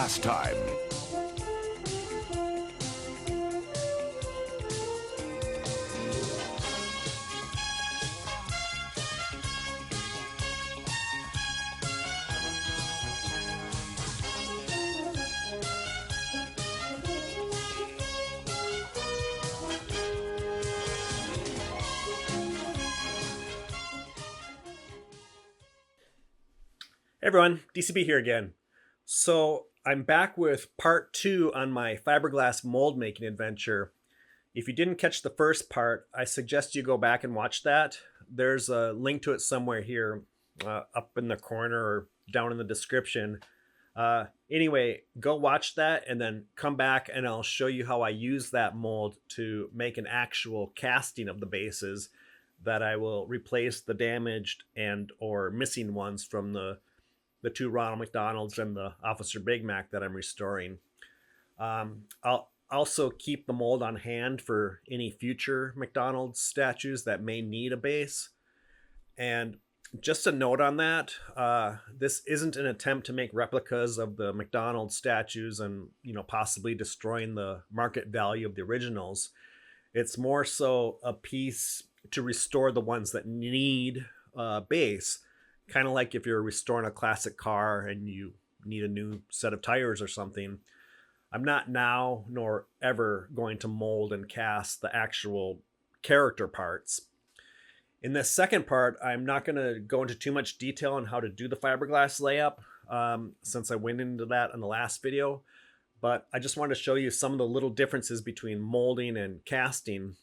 last time. Hey everyone, DCB here again. So I'm back with part 2 on my fiberglass mold making adventure. If you didn't catch the first part, I suggest you go back and watch that. There's a link to it somewhere here, up in the corner or down in the description. Anyway, go watch that and then come back and I'll show you how I use that mold to make an actual casting of the bases that I will replace the damaged and or missing ones from the two Ronald McDonalds and the Officer Big Mac that I'm restoring. I'll also keep the mold on hand for any future McDonald's statues that may need a base. And just a note on that, this isn't an attempt to make replicas of the McDonald's statues and possibly destroying the market value of the originals. It's more so a piece to restore the ones that need a base. Kind of like if you're restoring a classic car and you need a new set of tires or something. I'm not now nor ever going to mold and cast the actual character parts. In this second part, I'm not going to go into too much detail on how to do the fiberglass layup, since I went into that in the last video. But I just wanted to show you some of the little differences between molding and casting.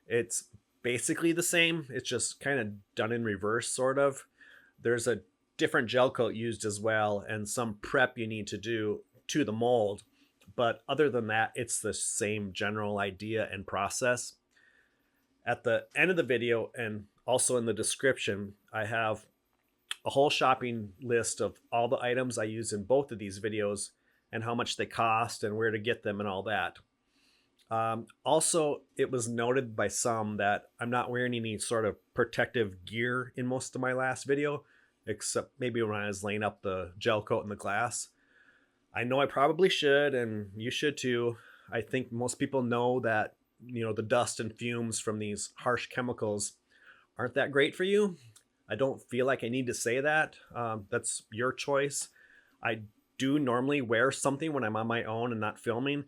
It's basically the same. It's just kind of done in reverse, sort of. There's a different gel coat used as well and some prep you need to do to the mold. But other than that, it's the same general idea and process. At the end of the video and also in the description, I have a whole shopping list of all the items I use in both of these videos and how much they cost and where to get them and all that. Also, it was noted by some that I'm not wearing any sort of protective gear in most of my last video, except maybe when I was laying up the gel coat in the glass. I know I probably should, and you should too. I think most people know that, the dust and fumes from these harsh chemicals aren't that great for you. I don't feel like I need to say that. That's your choice. I do normally wear something when I'm on my own and not filming.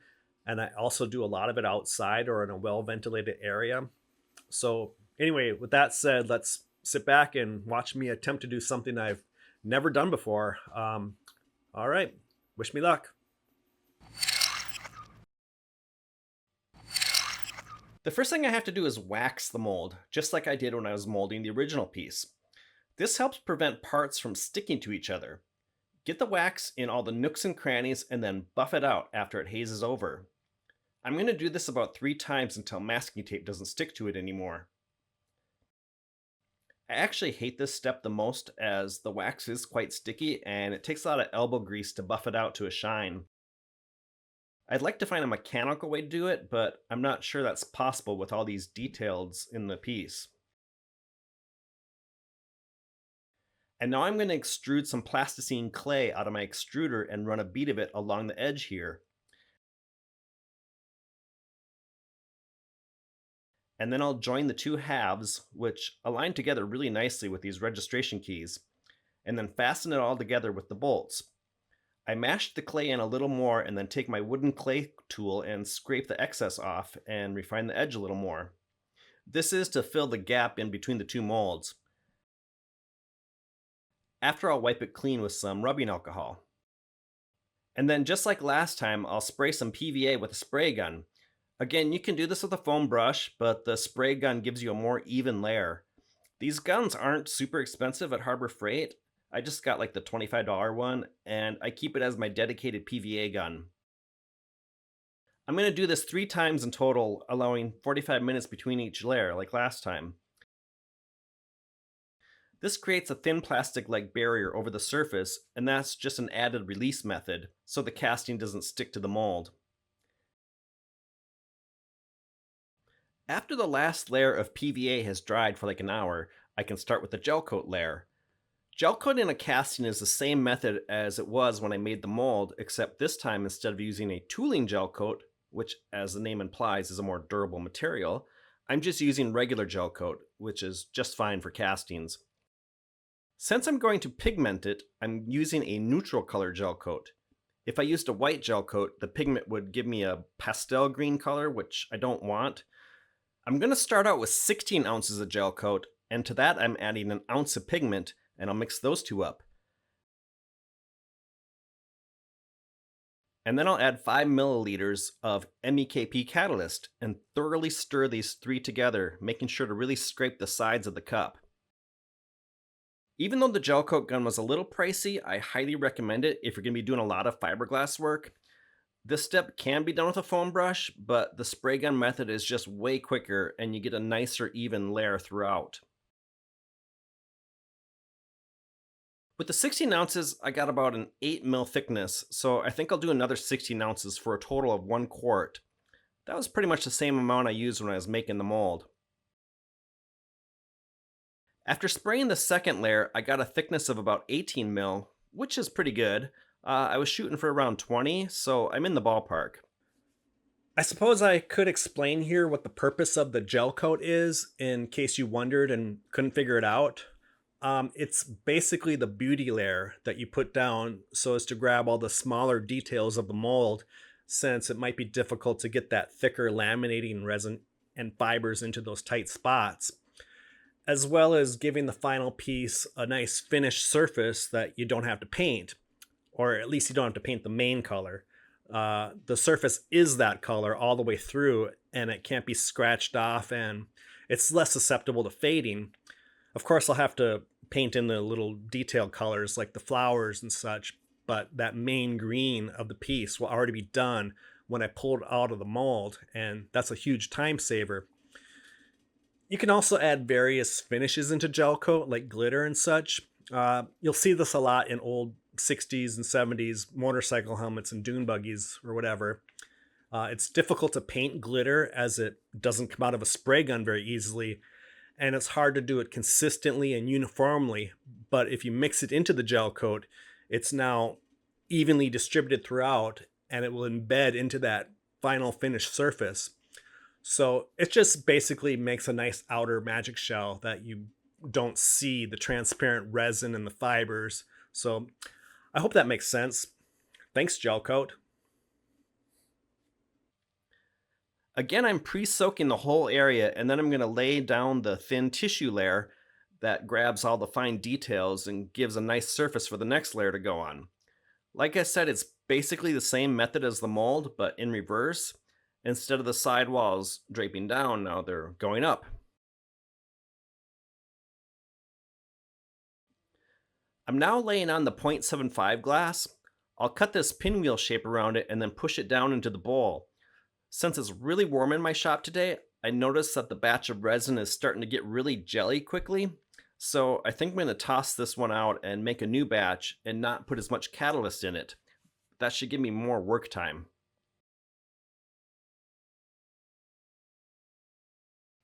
And I also do a lot of it outside or in a well-ventilated area. So anyway, with that said, let's sit back and watch me attempt to do something I've never done before. All right, wish me luck. The first thing I have to do is wax the mold, just like I did when I was molding the original piece. This helps prevent parts from sticking to each other. Get the wax in all the nooks and crannies and then buff it out after it hazes over. I'm going to do this about 3 times until masking tape doesn't stick to it anymore. I actually hate this step the most as the wax is quite sticky and it takes a lot of elbow grease to buff it out to a shine. I'd like to find a mechanical way to do it, but I'm not sure that's possible with all these details in the piece. And now I'm going to extrude some plasticine clay out of my extruder and run a bead of it along the edge here. And then I'll join the 2 halves, which align together really nicely with these registration keys, and then fasten it all together with the bolts. I mashed the clay in a little more and then take my wooden clay tool and scrape the excess off and refine the edge a little more. This is to fill the gap in between the 2 molds. After, I'll wipe it clean with some rubbing alcohol. And then just like last time, I'll spray some PVA with a spray gun. Again, you can do this with a foam brush, but the spray gun gives you a more even layer. These guns aren't super expensive at Harbor Freight. I just got like the $25 one, and I keep it as my dedicated PVA gun. I'm going to do this 3 times in total, allowing 45 minutes between each layer, like last time. This creates a thin plastic-like barrier over the surface, and that's just an added release method, so the casting doesn't stick to the mold. After the last layer of PVA has dried for like an hour, I can start with the gel coat layer. Gel coat in a casting is the same method as it was when I made the mold, except this time instead of using a tooling gel coat, which as the name implies is a more durable material, I'm just using regular gel coat, which is just fine for castings. Since I'm going to pigment it, I'm using a neutral color gel coat. If I used a white gel coat, the pigment would give me a pastel green color, which I don't want. I'm going to start out with 16 ounces of gel coat, and to that I'm adding an ounce of pigment, and I'll mix those two up. And then I'll add 5 milliliters of MEKP catalyst and thoroughly stir these three together, making sure to really scrape the sides of the cup. Even though the gel coat gun was a little pricey, I highly recommend it if you're going to be doing a lot of fiberglass work. This step can be done with a foam brush, but the spray gun method is just way quicker and you get a nicer even layer throughout. With the 16 ounces, I got about an 8 mil thickness, so I think I'll do another 16 ounces for a total of 1 quart. That was pretty much the same amount I used when I was making the mold. After spraying the second layer, I got a thickness of about 18 mil, which is pretty good. I was shooting for around 20, so I'm in the ballpark. I suppose I could explain here what the purpose of the gel coat is, in case you wondered and couldn't figure it out. It's basically the beauty layer that you put down so as to grab all the smaller details of the mold, since it might be difficult to get that thicker laminating resin and fibers into those tight spots, as well as giving the final piece a nice finished surface that you don't have to paint, or at least you don't have to paint the main color. The surface is that color all the way through, and it can't be scratched off, and it's less susceptible to fading. Of course, I'll have to paint in the little detailed colors like the flowers and such, but that main green of the piece will already be done when I pull it out of the mold, and that's a huge time saver. You can also add various finishes into gel coat, like glitter and such. You'll see this a lot in old 60s and 70s motorcycle helmets and dune buggies or whatever. It's difficult to paint glitter as it doesn't come out of a spray gun very easily, and it's hard to do it consistently and uniformly. But if you mix it into the gel coat, it's now evenly distributed throughout, and it will embed into that final finished surface. So it just basically makes a nice outer magic shell that you don't see the transparent resin and the fibers. So I hope that makes sense. Thanks, gel coat. Again, I'm pre-soaking the whole area, and then I'm going to lay down the thin tissue layer that grabs all the fine details and gives a nice surface for the next layer to go on. Like I said, it's basically the same method as the mold, but in reverse. Instead of the side walls draping down, now they're going up. I'm now laying on the 0.75 glass. I'll cut this pinwheel shape around it and then push it down into the bowl. Since it's really warm in my shop today, I noticed that the batch of resin is starting to get really jelly quickly. So I think I'm going to toss this one out and make a new batch and not put as much catalyst in it. That should give me more work time.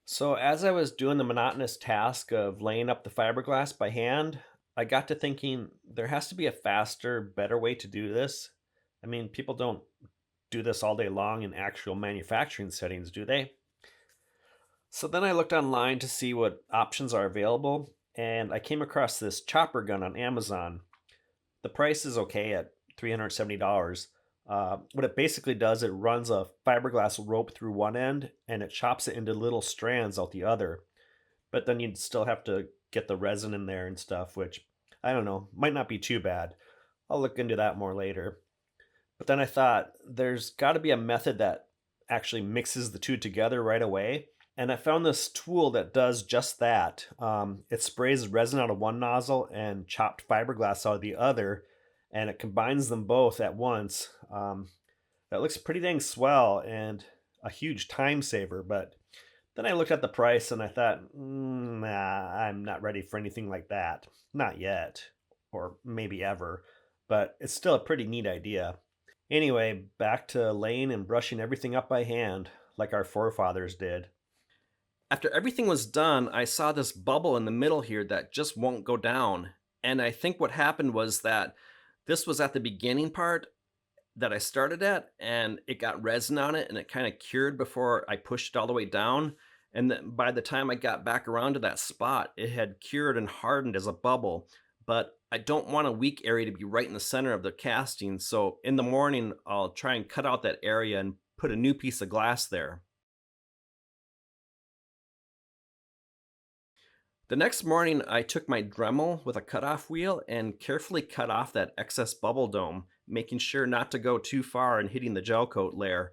So as I was doing the monotonous task of laying up the fiberglass by hand, I got to thinking there has to be a faster, better way to do this. I mean, people don't do this all day long in actual manufacturing settings, do they? So then I looked online to see what options are available, and I came across this chopper gun on Amazon. The price is okay at $370. What it basically does, it runs a fiberglass rope through one end and it chops it into little strands out the other. But then you'd still have to get the resin in there and stuff, which I don't know, might not be too bad. I'll look into that more later. But then I thought there's got to be a method that actually mixes the two together right away. And I found this tool that does just that. It sprays resin out of one nozzle and chopped fiberglass out of the other, and it combines them both at once. That looks pretty dang swell and a huge time saver. But then I looked at the price and I thought, nah, I'm not ready for anything like that. Not yet, or maybe ever. But it's still a pretty neat idea. Anyway, back to laying and brushing everything up by hand, like our forefathers did. After everything was done, I saw this bubble in the middle here that just won't go down. And I think what happened was that this was at the beginning part that I started at, and it got resin on it, and it kind of cured before I pushed it all the way down. And then by the time I got back around to that spot, it had cured and hardened as a bubble. But I don't want a weak area to be right in the center of the casting. So in the morning, I'll try and cut out that area and put a new piece of glass there. The next morning, I took my Dremel with a cutoff wheel and carefully cut off that excess bubble dome, making sure not to go too far and hitting the gel coat layer.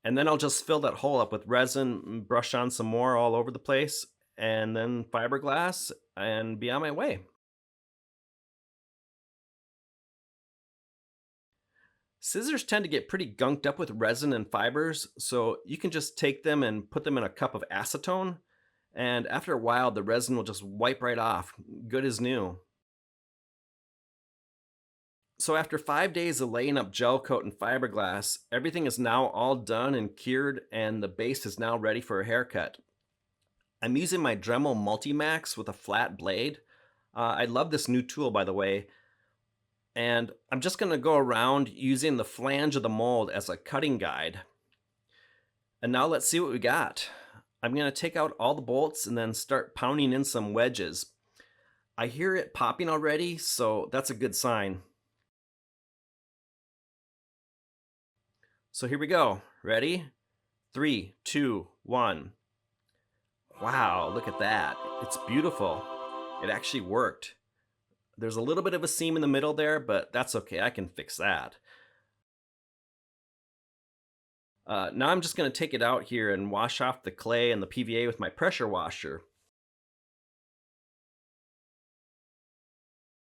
And then I'll just fill that hole up with resin, brush on some more all over the place, and then fiberglass and be on my way. Scissors tend to get pretty gunked up with resin and fibers, so you can just take them and put them in a cup of acetone, and after a while, the resin will just wipe right off, good as new. So after 5 days of laying up gel coat and fiberglass, everything is now all done and cured, and the base is now ready for a haircut. I'm using my Dremel Multimax with a flat blade. I love this new tool, by the way, and I'm just going to go around using the flange of the mold as a cutting guide. And now let's see what we got. I'm going to take out all the bolts and then start pounding in some wedges. I hear it popping already, so that's a good sign. So here we go. Ready? 3, 2, 1. Wow, look at that. It's beautiful. It actually worked. There's a little bit of a seam in the middle there, but that's okay. I can fix that. Now I'm just going to take it out here and wash off the clay and the PVA with my pressure washer.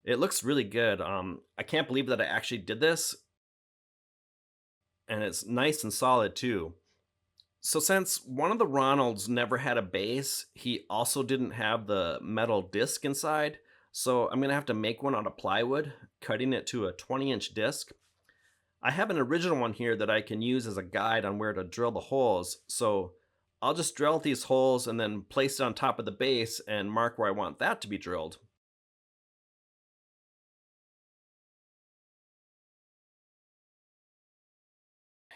It looks really good. I can't believe that I actually did this. And it's nice and solid too. So since one of the Ronalds never had a base, he also didn't have the metal disc inside. So I'm going to have to make one out of plywood, cutting it to a 20-inch disc. I have an original one here that I can use as a guide on where to drill the holes. So I'll just drill these holes and then place it on top of the base and mark where I want that to be drilled.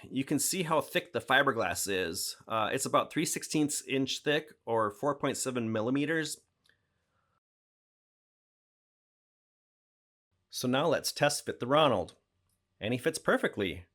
You can see how thick the fiberglass is. It's about 3/16 inch thick or 4.7 millimeters. So now let's test fit the Ronald. And he fits perfectly.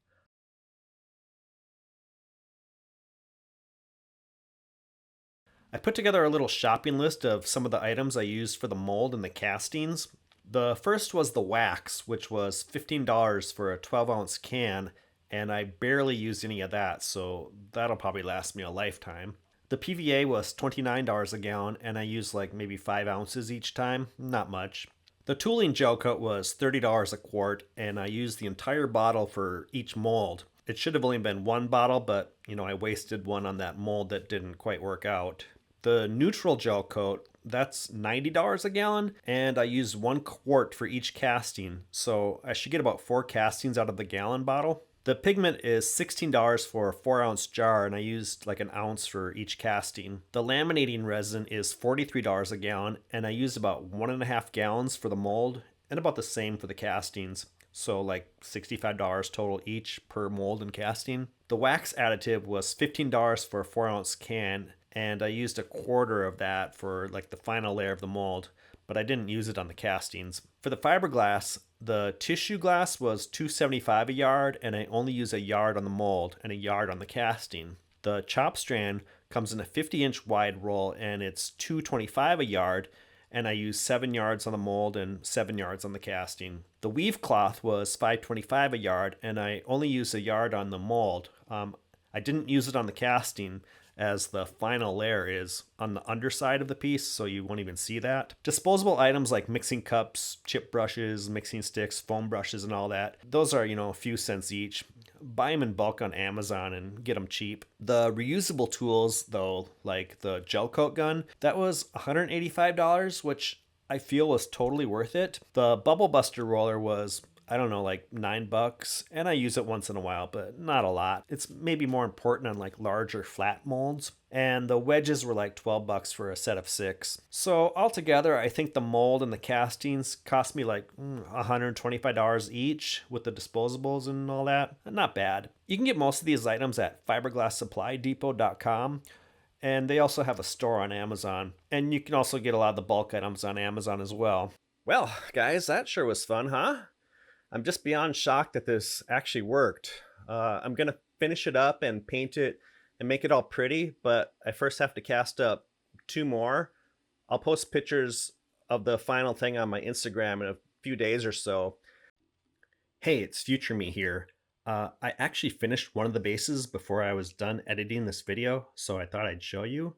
I put together a little shopping list of some of the items I used for the mold and the castings. The first was the wax, which was $15 for a 12-ounce can, and I barely used any of that, so that'll probably last me a lifetime. The PVA was $29 a gallon, and I used like maybe 5 ounces each time, not much. The tooling gel coat was $30 a quart, and I used the entire bottle for each mold. It should have only been one bottle, but I wasted one on that mold that didn't quite work out. The neutral gel coat, that's $90 a gallon, and I used 1 quart for each casting, so I should get about 4 castings out of the gallon bottle. The pigment is $16 for a 4-ounce jar, and I used like an ounce for each casting. The laminating resin is $43 a gallon, and I used about 1.5 gallons for the mold, and about the same for the castings. So like $65 total each per mold and casting. The wax additive was $15 for a 4-ounce can, and I used a quarter of that for like the final layer of the mold, but I didn't use it on the castings. For the fiberglass, the tissue glass was $2.75 a yard, and I only use a yard on the mold and a yard on the casting. The chop strand comes in a 50-inch wide roll, and it's $2.25 a yard, and I use 7 yards on the mold and 7 yards on the casting. The weave cloth was $5.25 a yard, and I only use a yard on the mold. I didn't use it on the casting, as the final layer is on the underside of the piece, so you won't even see that. Disposable items like mixing cups, chip brushes, mixing sticks, foam brushes, and all that, those are, a few cents each. Buy them in bulk on Amazon and get them cheap. The reusable tools, though, like the gel coat gun, that was $185, which I feel was totally worth it. The bubble buster roller was I don't know, like $9, and I use it once in a while, but not a lot. It's maybe more important on like larger flat molds. And the wedges were like $12 for a set of 6. So altogether, I think the mold and the castings cost me like $125 each with the disposables and all that. Not bad. You can get most of these items at fiberglasssupply.depot.com. And they also have a store on Amazon. And you can also get a lot of the bulk items on Amazon as well. Well, guys, that sure was fun, huh? I'm just beyond shocked that this actually worked. I'm going to finish it up and paint it and make it all pretty, but I first have to cast up 2 more. I'll post pictures of the final thing on my Instagram in a few days or so. Hey, it's Future Me here. I actually finished one of the bases before I was done editing this video, so I thought I'd show you.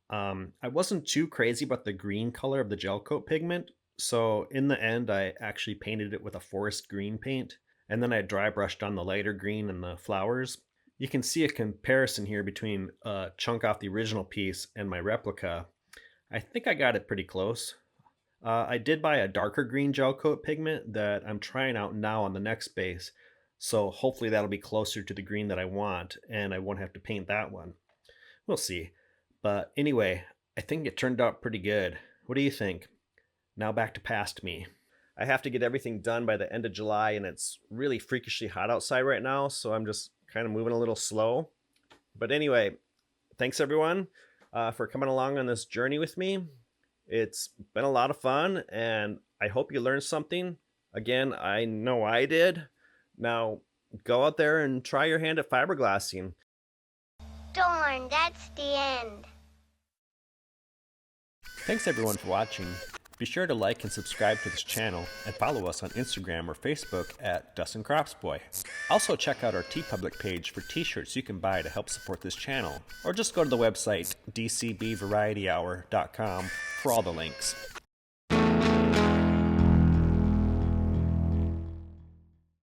I wasn't too crazy about the green color of the Gelcoat pigment, so in the end I actually painted it with a forest green paint, and then I dry brushed on the lighter green and the flowers. You can see a comparison here between a chunk off the original piece and my replica. I think I got it pretty close. I did buy a darker green Gelcoat pigment that I'm trying out now on the next base, so hopefully that'll be closer to the green that I want, and I won't have to paint that one. We'll see. But anyway, I think it turned out pretty good. What do you think? Now back to past me. I have to get everything done by the end of July, and it's really freakishly hot outside right now, so I'm just kind of moving a little slow. But anyway, thanks everyone for coming along on this journey with me. It's been a lot of fun, and I hope you learned something. Again, I know I did. Now, go out there and try your hand at fiberglassing. Darn, that's the end. Thanks everyone for watching. Be sure to like and subscribe to this channel and follow us on Instagram or Facebook at Dustin Cropsboy. Also check out our TeePublic page for t-shirts you can buy to help support this channel, or just go to the website dcbvarietyhour.com for all the links.